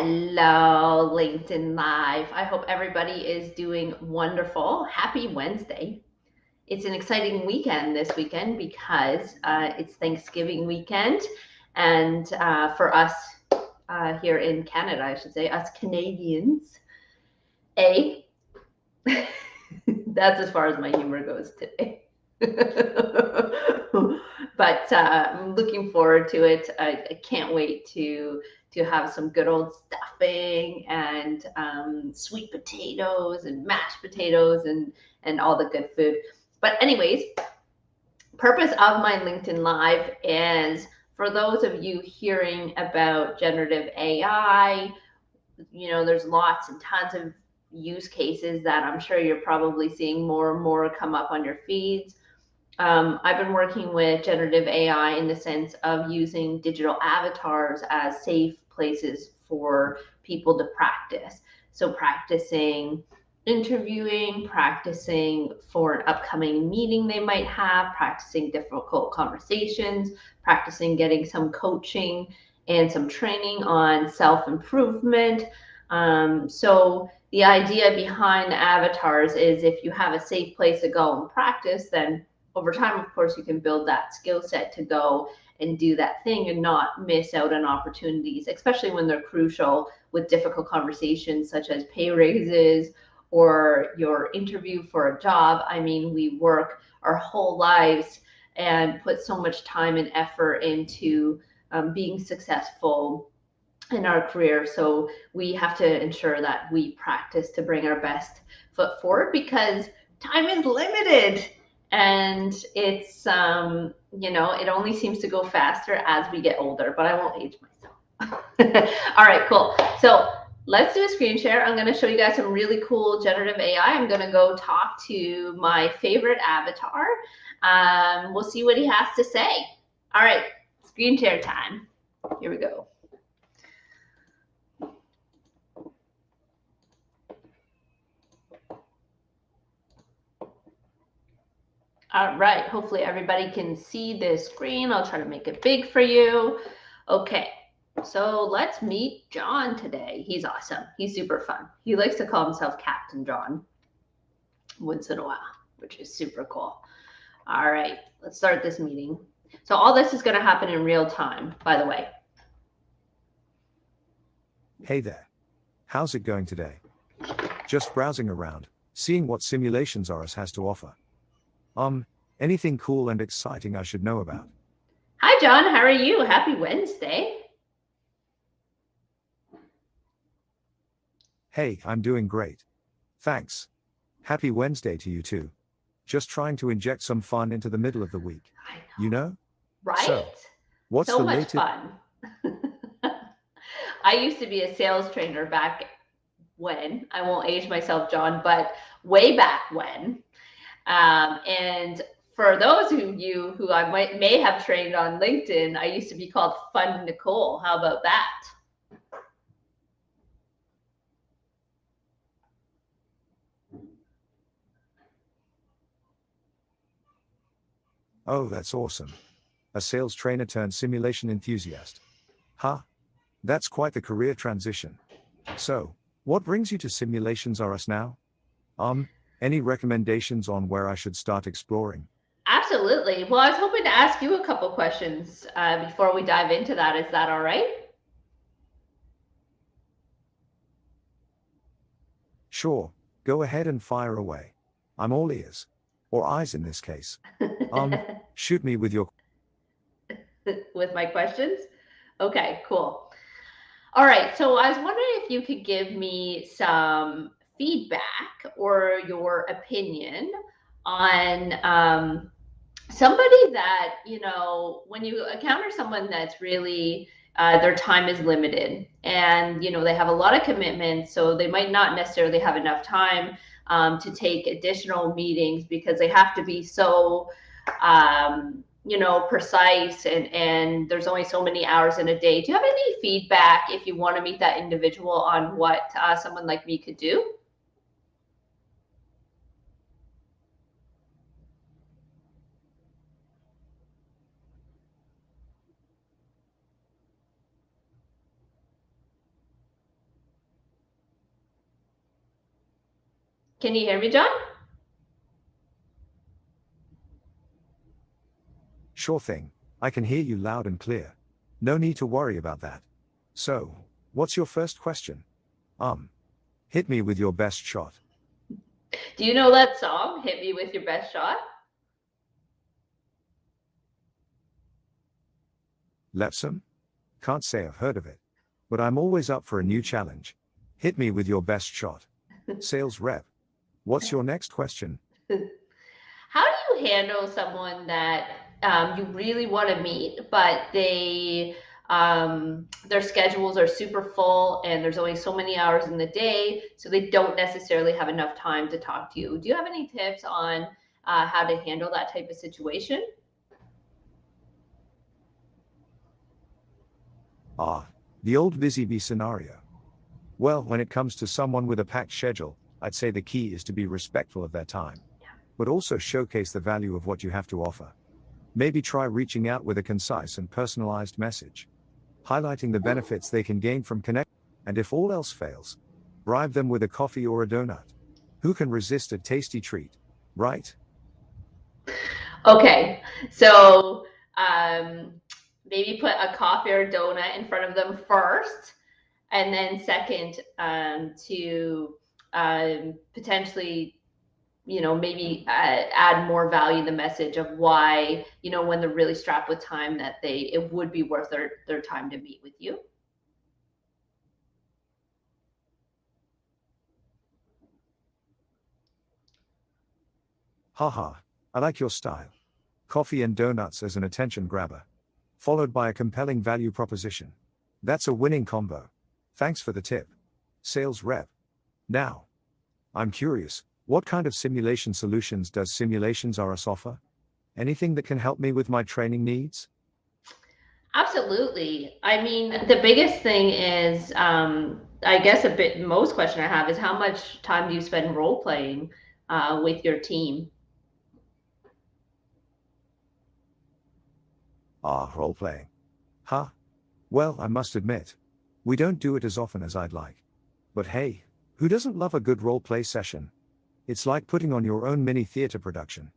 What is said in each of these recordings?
Hello, LinkedIn Live. I hope everybody is doing wonderful. Happy Wednesday. It's an exciting weekend this weekend because it's Thanksgiving weekend. And for us here in Canada, I should say, us Canadians, that's as far as my humor goes today. But I'm looking forward to it. I can't wait to have some good old stuffing and sweet potatoes and mashed potatoes and all the good food. But anyways, purpose of my LinkedIn Live is for those of you hearing about generative AI. There's lots and tons of use cases that I'm sure you're probably seeing more and more come up on your feeds. I've been working with generative AI in the sense of using digital avatars as safe places for people to practice. So practicing interviewing, practicing for an upcoming meeting they might have, practicing difficult conversations, practicing getting some coaching and some training on self-improvement. So the idea behind the avatars is if you have a safe place to go and practice, then over time, of course, you can build that skill set to go and do that thing and not miss out on opportunities, especially when they're crucial with difficult conversations such as pay raises or your interview for a job. I mean, we work our whole lives and put so much time and effort into being successful in our career. So we have to ensure that we practice to bring our best foot forward because time is limited. And it's, it only seems to go faster as we get older, but I won't age myself. All right, cool. So let's do a screen share. I'm going to show you guys some really cool generative AI. I'm going to go talk to my favorite avatar. We'll see what he has to say. All right, screen share time. Here we go. All right, hopefully everybody can see this screen. I'll try to make it big for you. Okay, so let's meet John today. He's awesome. He's super fun. He likes to call himself Captain John once in a while, which is super cool. All right, let's start this meeting. So all this is going to happen in real time, by the way. Hey there. How's it going today? Just browsing around, seeing what Simulations RS has to offer. Anything cool and exciting I should know about? Hi, John. How are you? Happy Wednesday. Hey, I'm doing great. Thanks. Happy Wednesday to you too. Just trying to inject some fun into the middle of the week. You know? Right? So, what's so the much latest? fun. I used to be a sales trainer back when, I won't age myself, John, but way back when. And for those of you who I may have trained on LinkedIn, I used to be called Fun Nicole. How about that? Oh, that's awesome. A sales trainer turned simulation enthusiast. Huh? That's quite the career transition. So, what brings you to Simulations RS now? Any recommendations on where I should start exploring? Absolutely. Well, I was hoping to ask you a couple questions before we dive into that. Is that all right? Sure, go ahead and fire away. I'm all ears. Or eyes in this case. Shoot me with your... With my questions? Okay, cool. All right, so I was wondering if you could give me some feedback or your opinion on somebody that, when you encounter someone that's really, their time is limited and, they have a lot of commitments, so they might not necessarily have enough time to take additional meetings because they have to be so, precise and there's only so many hours in a day. Do you have any feedback if you want to meet that individual on what someone like me could do? Can you hear me, John? Sure thing. I can hear you loud and clear. No need to worry about that. So, what's your first question? Um, Hit me with your best shot. Do you know that song, Hit Me With Your Best Shot? Lepsum? Can't say I've heard of it. But I'm always up for a new challenge. Hit me with your best shot. Sales rep. What's your next question? How do you handle someone that you really want to meet, but their schedules are super full and there's only so many hours in the day, so they don't necessarily have enough time to talk to you? Do you have any tips on how to handle that type of situation? Ah, the old busy bee scenario. Well, when it comes to someone with a packed schedule, I'd say the key is to be respectful of their time, but also showcase the value of what you have to offer. Maybe try reaching out with a concise and personalized message, highlighting the benefits they can gain from connecting. And if all else fails, bribe them with a coffee or a donut. Who can resist a tasty treat, right? Okay, so um, maybe put a coffee or a donut in front of them first, and then second, to potentially, maybe add more value in the message of why, when they're really strapped with time, that it would be worth their time to meet with you. Haha, I like your style. Coffee and donuts as an attention grabber, followed by a compelling value proposition. That's a winning combo. Thanks for the tip. Sales rep. Now, I'm curious, what kind of simulation solutions does Simulations RS offer? Anything that can help me with my training needs? Absolutely. I mean, the biggest thing is, I guess most question I have is, how much time do you spend role playing with your team? Ah, role playing. Huh? Well, I must admit, we don't do it as often as I'd like. But hey, who doesn't love a good role play session? It's like putting on your own mini theater production.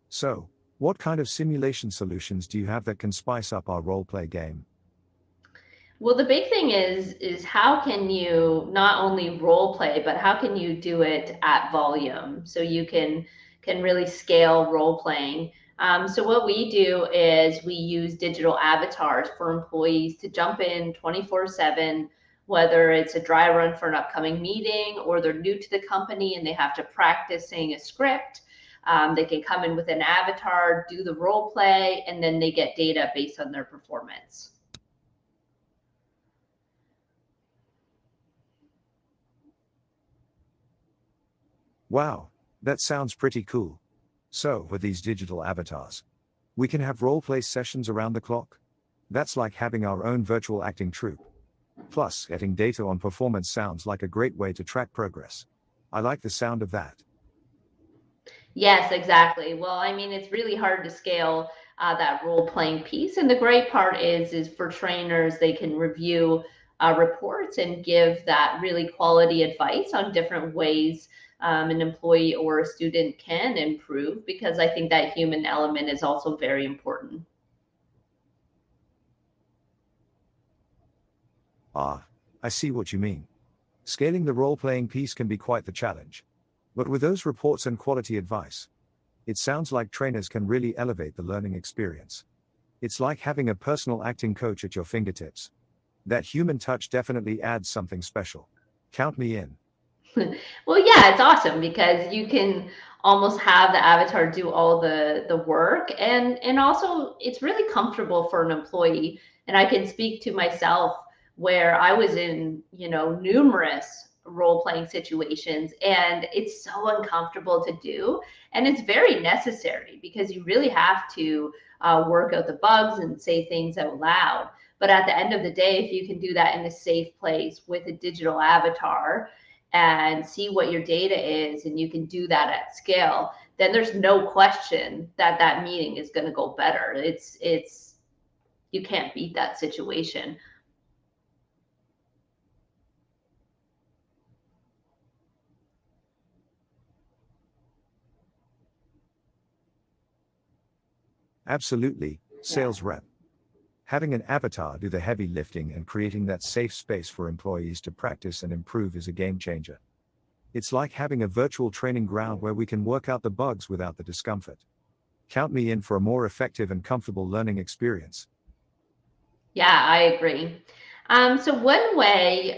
So, what kind of simulation solutions do you have that can spice up our role play game? Well, the big thing is how can you not only role play, but how can you do it at volume so you can really scale role playing. So what we do is we use digital avatars for employees to jump in 24/7, whether it's a dry run for an upcoming meeting or they're new to the company and they have to practice saying a script. They can come in with an avatar, do the role play, and then they get data based on their performance. Wow, that sounds pretty cool. So, with these digital avatars, we can have role play sessions around the clock. That's like having our own virtual acting troupe. Plus, getting data on performance sounds like a great way to track progress. I like the sound of that. Yes, exactly. Well, I mean, it's really hard to scale that role playing piece. And the great part is for trainers, they can review reports and give that really quality advice on different ways an employee or a student can improve, because I think that human element is also very important. Ah, I see what you mean. Scaling the role playing piece can be quite the challenge. But with those reports and quality advice, it sounds like trainers can really elevate the learning experience. It's like having a personal acting coach at your fingertips. That human touch definitely adds something special. Count me in. Well, yeah, it's awesome because you can almost have the avatar do all the work, and also it's really comfortable for an employee. And I can speak to myself where I was in, numerous role playing situations, and it's so uncomfortable to do, and it's very necessary because you really have to work out the bugs and say things out loud. But at the end of the day, if you can do that in a safe place with a digital avatar and see what your data is, and you can do that at scale, then there's no question that that meeting is going to go better. It's You can't beat that situation. Absolutely, Yeah. sales rep. Having an avatar do the heavy lifting and creating that safe space for employees to practice and improve is a game changer. It's like having a virtual training ground where we can work out the bugs without the discomfort. Count me in for a more effective and comfortable learning experience. Yeah, I agree. So one way,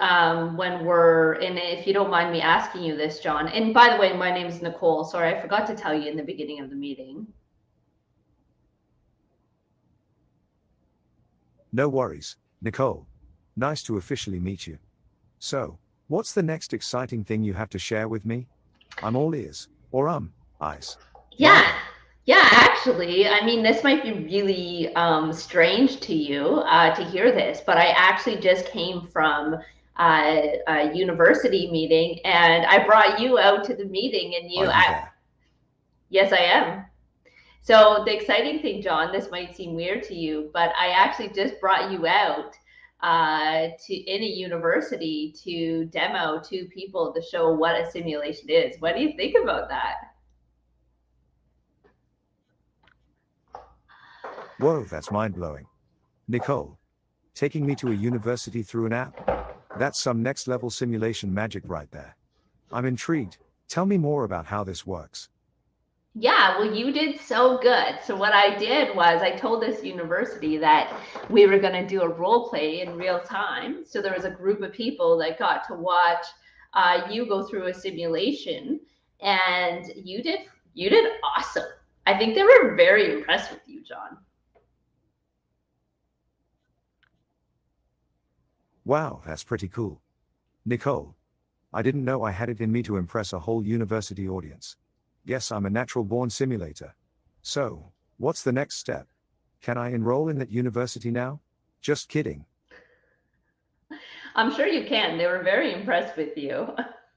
when we're in, if you don't mind me asking you this, John, and by the way, my name is Nicole. Sorry, I forgot to tell you in the beginning of the meeting. No worries, Nicole. Nice to officially meet you. So, what's the next exciting thing you have to share with me? I'm all ears. Or eyes. Yeah, Rather. yeah, actually, I mean, this might be really strange to you to hear this, but I actually just came from a university meeting and I brought you out to the meeting and Are you, you there? yes, I am. So the exciting thing, John, this might seem weird to you, but I actually just brought you out to in a university to demo to people to show what a simulation is. What do you think about that? Whoa, that's mind blowing. Nicole, taking me to a university through an app? That's some next level simulation magic right there. I'm intrigued. Tell me more about how this works. Yeah, well, you did so good. So what I did was I told this university that we were going to do a role play in real time. So there was a group of people that got to watch you go through a simulation, and you did awesome. I think they were very impressed with you, John. Wow, that's pretty cool. Nicole, I didn't know I had it in me to impress a whole university audience. Guess I'm a natural born simulator. So, what's the next step? Can I enroll in that university now? Just kidding. I'm sure you can. They were very impressed with you.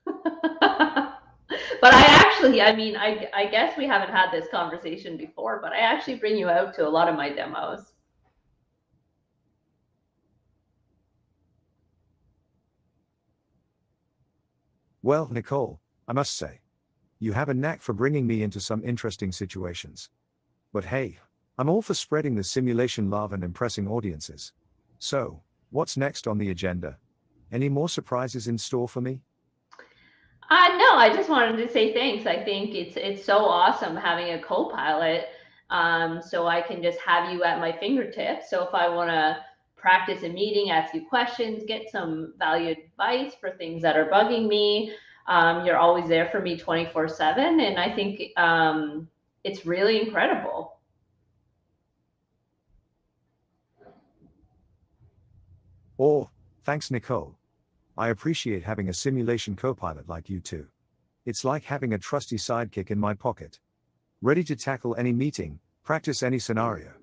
But I actually, I mean, I guess we haven't had this conversation before, but I actually bring you out to a lot of my demos. Well, Nicole, I must say, you have a knack for bringing me into some interesting situations. But hey, I'm all for spreading the simulation love and impressing audiences. So, what's next on the agenda? Any more surprises in store for me? No, I just wanted to say thanks. I think it's so awesome having a co-pilot, so I can just have you at my fingertips. So if I want to practice a meeting, ask you questions, get some valued advice for things that are bugging me, you're always there for me 24/7, and I think it's really incredible. Or, thanks, Nicole. I appreciate having a simulation co pilot like you too. It's like having a trusty sidekick in my pocket, ready to tackle any meeting, practice any scenario,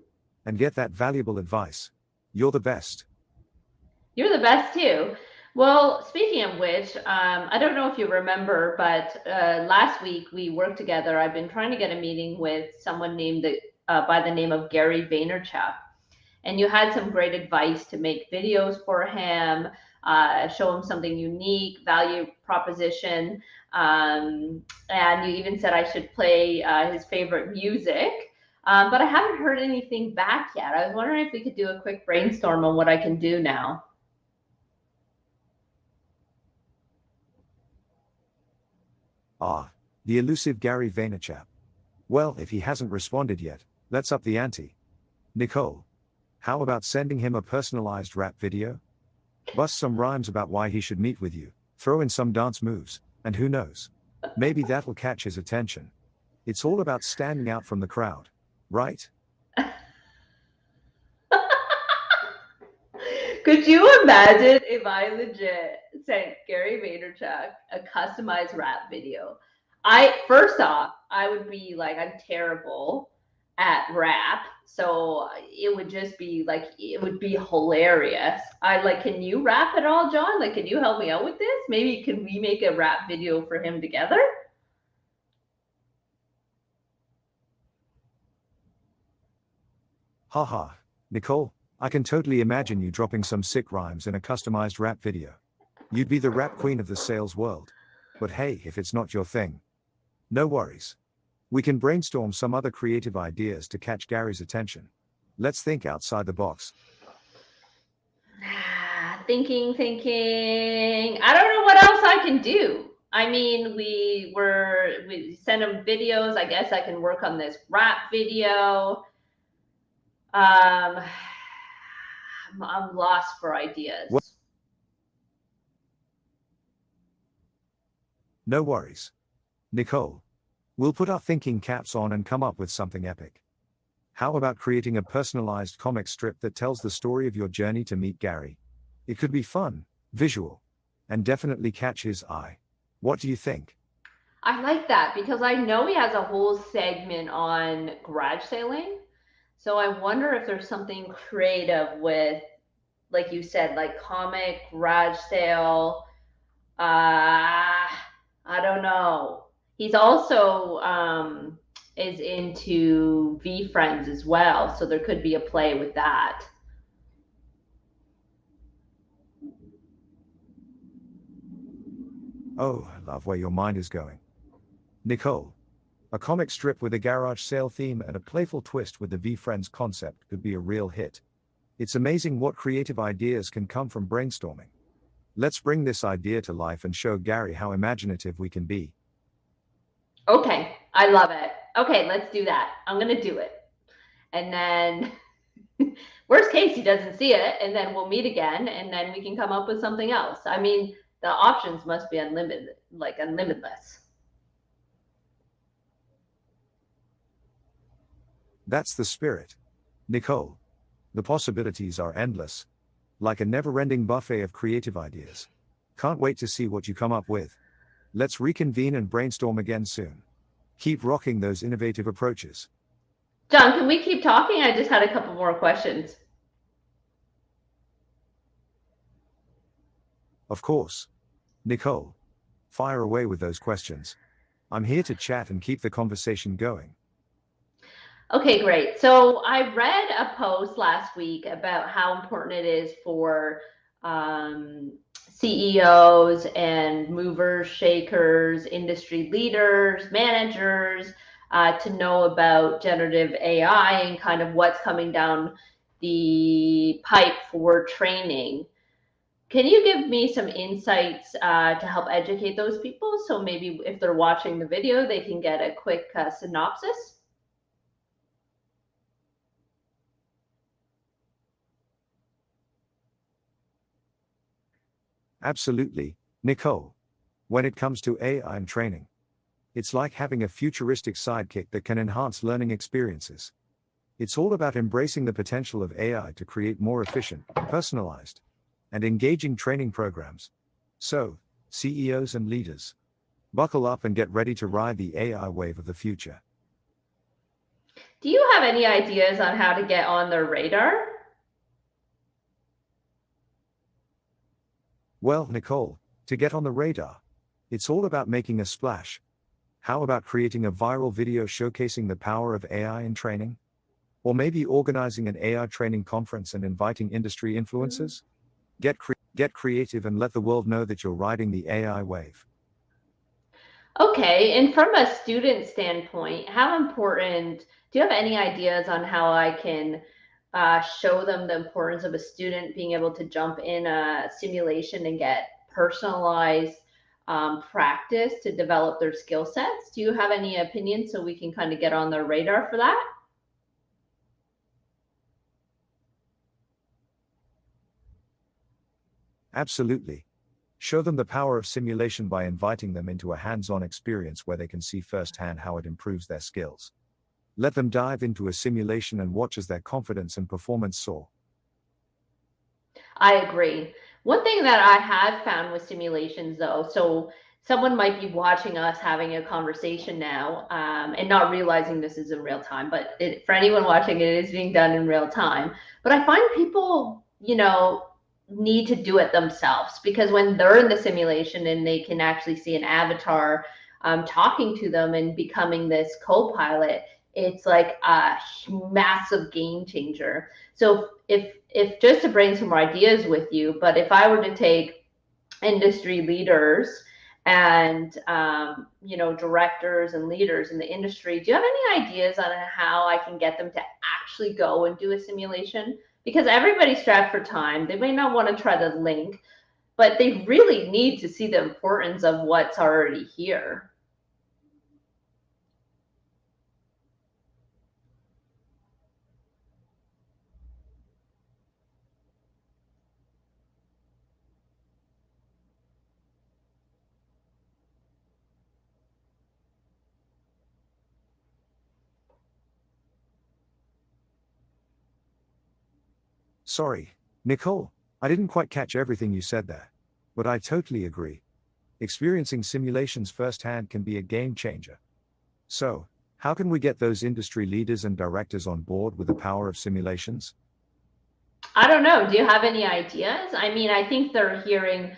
and get that valuable advice. You're the best. You're the best too. Well, speaking of which, I don't know if you remember, but last week we worked together. I've been trying to get a meeting with someone named by the name of Gary Vaynerchuk, and you had some great advice to make videos for him, show him something unique, value proposition, and you even said I should play his favorite music. But I haven't heard anything back yet. I was wondering if we could do a quick brainstorm on what I can do now. Ah, the elusive Gary Vaynerchuk. Well, if he hasn't responded yet, let's up the ante. Nicole, how about sending him a personalized rap video? Bust some rhymes about why he should meet with you, throw in some dance moves, and who knows? Maybe that'll catch his attention. It's all about standing out from the crowd, right? Could you imagine if I legit sent Gary Vaynerchuk a customized rap video? I first off, I would be like, I'm terrible at rap, so it would just be like, it would be hilarious. I like, can you rap at all, John? Like, can you help me out with this? Maybe can we make a rap video for him together? Haha, Nicole, I can totally imagine you dropping some sick rhymes in a customized rap video. You'd be the rap queen of the sales world. But hey, if it's not your thing, no worries. We can brainstorm some other creative ideas to catch Gary's attention. Let's think outside the box. Thinking. I don't know what else I can do. I mean, we send them videos. I guess I can work on this rap video. I'm lost for Well, ideas. no worries. Nicole, we'll put our thinking caps on and come up with something epic. How about creating a personalized comic strip that tells the story of your journey to meet Gary? It could be fun, visual, and definitely catch his eye. What do you think? I like that because I know he has a whole segment on garage sailing. So I wonder if there's something creative with, like you said, like comic, garage sale. I don't know. He's also is into V Friends as well, so there could be a play with that. Oh, I love where your mind is going. Nicole, a comic strip with a garage sale theme and a playful twist with the V Friends concept could be a real hit. It's amazing what creative ideas can come from brainstorming. Let's bring this idea to life and show Gary how imaginative we can be. Okay, I love it. Okay, let's do that. I'm gonna do it, and then worst case he doesn't see it, and then we'll meet again, and then we can come up with something else. I mean, the options must be unlimited, like unlimitless. That's the spirit. Nicole, the possibilities are endless, like a never ending buffet of creative ideas. Can't wait to see what you come up with. Let's reconvene and brainstorm again soon. Keep rocking those innovative approaches. John, can we keep talking? I just had a couple more questions. Of course. Nicole, fire away with those questions. I'm here to chat and keep the conversation going. Okay, great. So I read a post last week about how important it is for CEOs and movers, shakers, industry leaders, managers to know about generative AI and kind of what's coming down the pipe for training. Can you give me some insights to help educate those people? So maybe if they're watching the video, they can get a quick synopsis. Absolutely, Nicole. When it comes to AI and training, it's like having a futuristic sidekick that can enhance learning experiences. It's all about embracing the potential of AI to create more efficient, personalized, and engaging training programs. So, CEOs and leaders, buckle up and get ready to ride the AI wave of the future. Do you have any ideas on how to get on their radar? Well, Nicole, to get on the radar, it's all about making a splash. How about creating a viral video showcasing the power of AI in training? Or maybe organizing an AI training conference and inviting industry influencers? Get creative and let the world know that you're riding the AI wave. Okay, and from a student standpoint, how important, do you have any ideas on how I can show them the importance of a student being able to jump in a simulation and get personalized practice to develop their skill sets? Do you have any opinions so we can kind of get on their radar for that? Absolutely. Show them the power of simulation by inviting them into a hands on experience where they can see firsthand how it improves their skills. Let them dive into a simulation and watch as their confidence and performance soar. I agree. One thing that I have found with simulations, though, so someone might be watching us having a conversation now and not realizing this is in real time, but for anyone watching, it is being done in real time. But I find people, need to do it themselves because when they're in the simulation and they can actually see an avatar talking to them and becoming this co-pilot, it's like a massive game changer. So if just to bring some more ideas with you, but if I were to take industry leaders and directors and leaders in the industry. Do you have any ideas on how I can get them to actually go and do a simulation? Because everybody's strapped for time. They may not want to try the link, but they really need to see the importance of what's already here. Sorry, Nicole, I didn't quite catch everything you said there. But I totally agree. Experiencing simulations firsthand can be a game changer. So, how can we get those industry leaders and directors on board with the power of simulations? I don't know. Do you have any ideas? I mean, I think they're hearing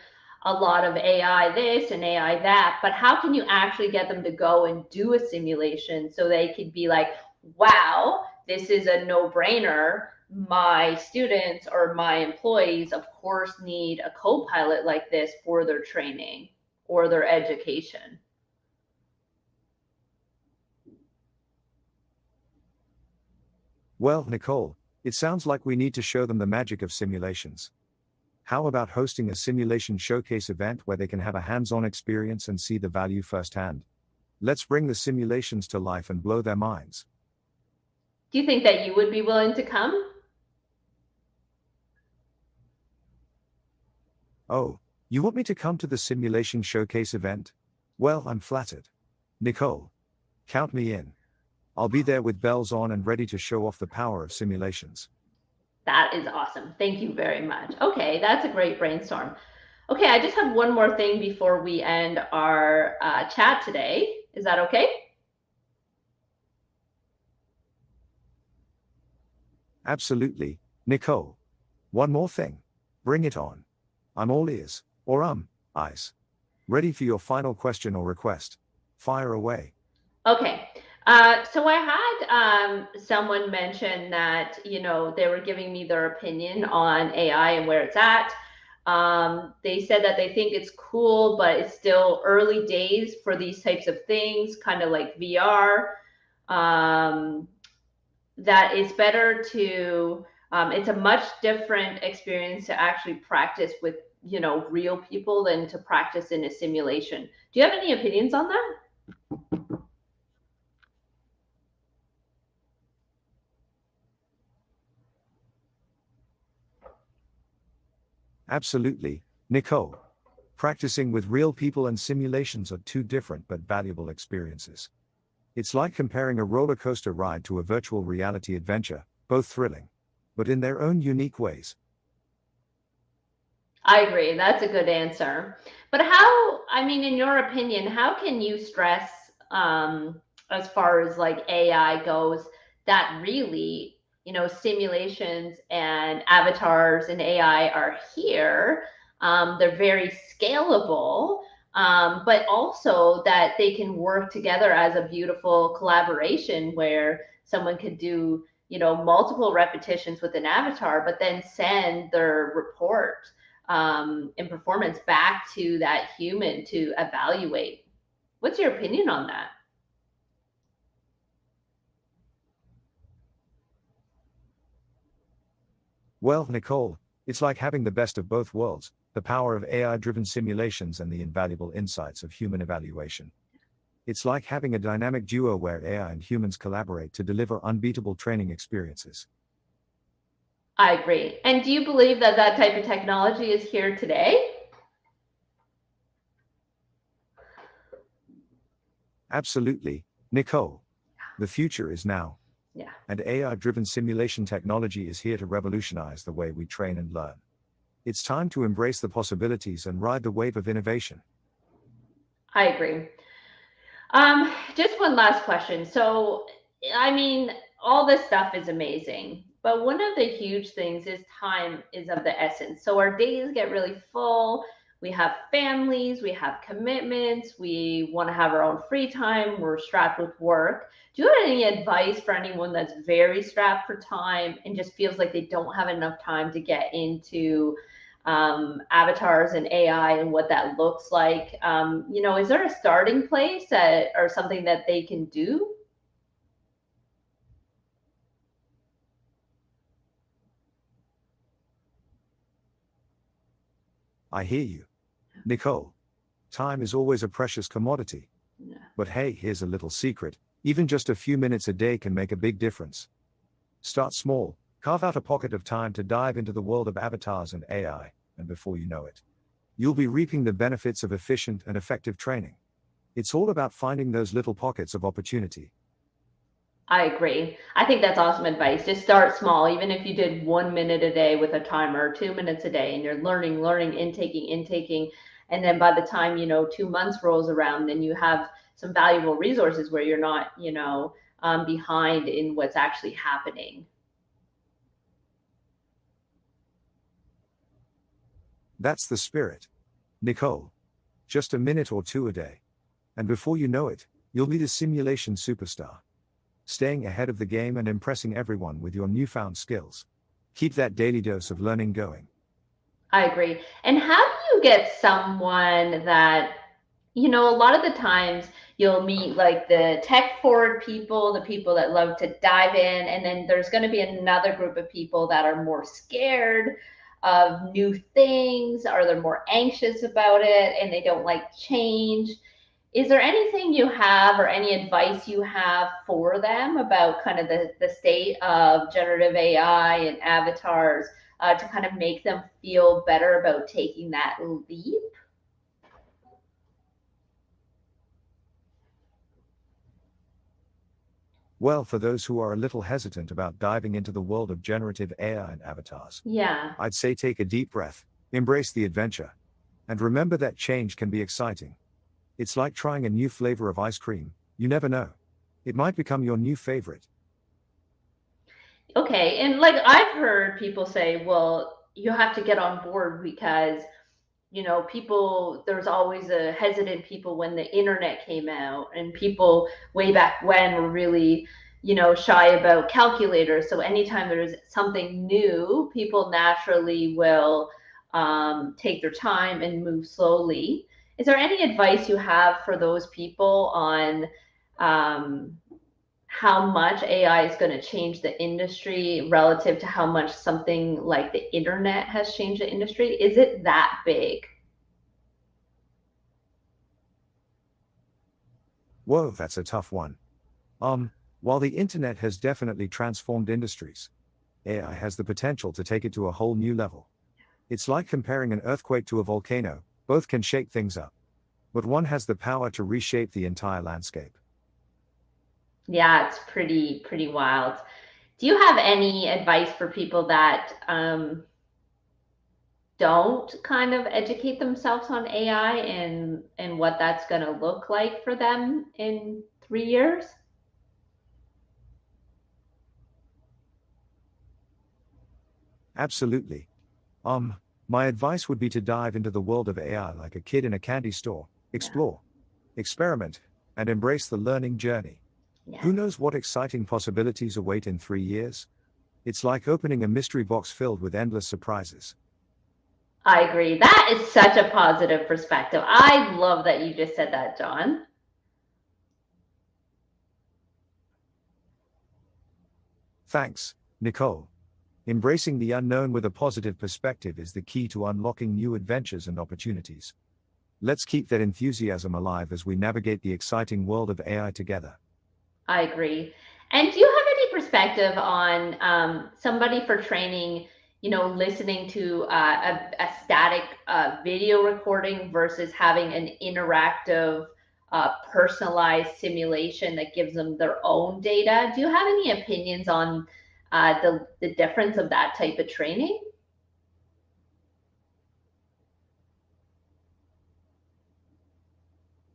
a lot of AI this and AI that, but how can you actually get them to go and do a simulation so they could be like, wow, this is a no brainer. My students or my employees, of course, need a co pilot like this for their training or their education. Well, Nicole, it sounds like we need to show them the magic of simulations. How about hosting a simulation showcase event where they can have a hands on experience and see the value firsthand? Let's bring the simulations to life and blow their minds. Do you think that you would be willing to come? Oh, you want me to come to the simulation showcase event? Well, I'm flattered. Nicole, count me in. I'll be there with bells on and ready to show off the power of simulations. That is awesome. Thank you very much. Okay, that's a great brainstorm. Okay, I just have one more thing before we end our chat today. Is that okay? Absolutely, Nicole. One more thing. Bring it on. I'm all ears, or eyes. Ready for your final question or request. Fire away. Okay. So I had someone mention that, they were giving me their opinion on AI and where it's at. They said that they think it's cool, but it's still early days for these types of things, kind of like VR. Um, that it's better to it's a much different experience to actually practice with real people than to practice in a simulation. Do you have any opinions on that? Absolutely, Nicole. Practicing with real people and simulations are two different but valuable experiences. It's like comparing a roller coaster ride to a virtual reality adventure, both thrilling, but in their own unique ways. I agree. That's a good answer. But how, I mean, in your opinion, how can you stress, as far as like AI goes, that really, simulations and avatars and AI are here? They're very scalable, but also that they can work together as a beautiful collaboration where someone could do, multiple repetitions with an avatar, but then send their report and performance back to that human to evaluate. What's your opinion on that? Well, Nicole, it's like having the best of both worlds, the power of AI driven simulations and the invaluable insights of human evaluation. It's like having a dynamic duo where AI and humans collaborate to deliver unbeatable training experiences. I agree. And do you believe that that type of technology is here today? Absolutely, Nicole. The future is now, Yeah, and AI driven simulation technology is here to revolutionize the way we train and learn. It's time to embrace the possibilities and ride the wave of innovation. I agree. Just one last question. So, I mean, all this stuff is amazing, but one of the huge things is time is of the essence. So our days get really full. We have families, we have commitments, we want to have our own free time, we're strapped with work. Do you have any advice for anyone that's very strapped for time and just feels like they don't have enough time to get into avatars and AI and what that looks like. Is there a starting place that, or something that they can do? I hear you, Nicole. Time is always a precious commodity. Yeah. But hey, here's a little secret. Even just a few minutes a day can make a big difference. Start small, carve out a pocket of time to dive into the world of avatars and AI, and before you know it, you'll be reaping the benefits of efficient and effective training. It's all about finding those little pockets of opportunity. I agree. I think that's awesome advice. Just start small, even if you did 1 minute a day with a timer, 2 minutes a day, and you're learning, intaking. And then by the time, 2 months rolls around, then you have some valuable resources where you're not, behind in what's actually happening. That's the spirit. Nicole, just a minute or two a day. And before you know it, you'll be the simulation superstar, staying ahead of the game and impressing everyone with your newfound skills. Keep that daily dose of learning going. I agree. And how do you get someone that, a lot of the times you'll meet like the tech forward people, the people that love to dive in, and then there's going to be another group of people that are more scared of new things, or they're more anxious about it and they don't like change. Is there anything you have or any advice you have for them about kind of the state of generative AI and avatars, to kind of make them feel better about taking that leap? Well, for those who are a little hesitant about diving into the world of generative AI and avatars, Yeah, I'd say take a deep breath, embrace the adventure, and remember that change can be exciting. It's like trying a new flavor of ice cream, you never know. It might become your new favorite. okay. And like I've heard people say, well, you have to get on board because people, there's always a hesitant people when the internet came out, and people way back when were really, shy about calculators. So anytime there's something new, people naturally will take their time and move slowly. Is there any advice you have for those people on um, how much AI is going to change the industry relative to how much something like the internet has changed the industry? Is it that big? Whoa, that's a tough one. Um, while the internet has definitely transformed industries, AI has the potential to take it to a whole new level. It's like comparing an earthquake to a volcano, both can shake things up, but one has the power to reshape the entire landscape. Yeah, it's pretty wild. Do you have any advice for people that don't kind of educate themselves on AI and what that's going to look like for them in 3 years? Absolutely. Um, my advice would be to dive into the world of AI like a kid in a candy store, Yeah. explore, experiment, and embrace the learning journey. Who Yes. knows what exciting possibilities await in 3 years? It's like opening a mystery box filled with endless surprises. I agree. That is such a positive perspective. I love that you just said that, John. Thanks, Nicole. Embracing the unknown with a positive perspective is the key to unlocking new adventures and opportunities. Let's keep that enthusiasm alive as we navigate the exciting world of AI together. I agree. And do you have any perspective on somebody for training, listening to a static video recording versus having an interactive, personalized simulation that gives them their own data? Do you have any opinions on the difference of that type of training?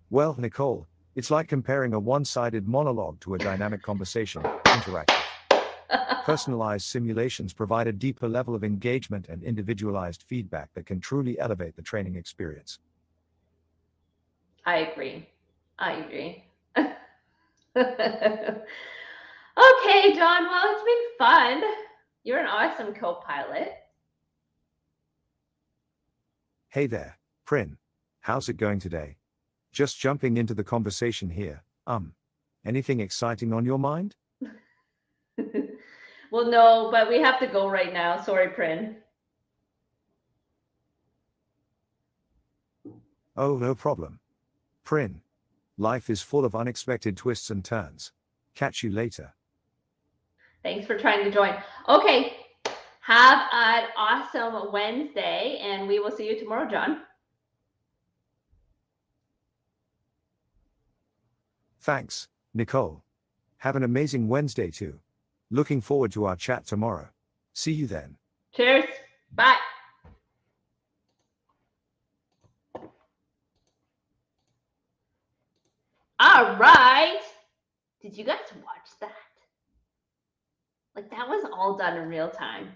Well, Nicole, it's like comparing a one sided monologue to a dynamic conversation, interactive. Personalized simulations provide a deeper level of engagement and individualized feedback that can truly elevate the training experience. I agree. I agree. Okay, John. Well, it's been fun. You're an awesome co pilot. Hey there, Prin. How's it going today? Just jumping into the conversation here. Anything exciting on your mind? Well, no, but we have to go right now. Sorry, Prin. Oh, no problem. Prin. Life is full of unexpected twists and turns. Catch you later. Thanks for trying to join. Okay, have an awesome Wednesday, and we will see you tomorrow, John. Thanks, Nicole. Have an amazing Wednesday too. Looking forward to our chat tomorrow. See you then. Cheers. Bye. All right. Did you guys watch that? Like, that was all done in real time.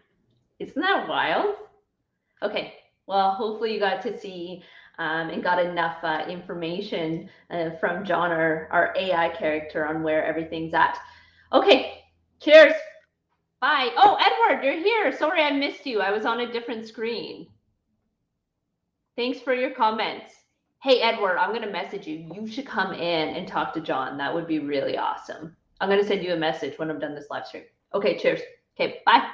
Isn't that wild? Okay, well, hopefully you got to see and got enough information from John, our AI character, on where everything's at. Okay, cheers. Bye. Oh, Edward, you're here. Sorry I missed you. I was on a different screen. Thanks for your comments. Hey, Edward, I'm going to message you. You should come in and talk to John. That would be really awesome. I'm going to send you a message when I'm done this live stream. Okay, cheers. Okay, bye.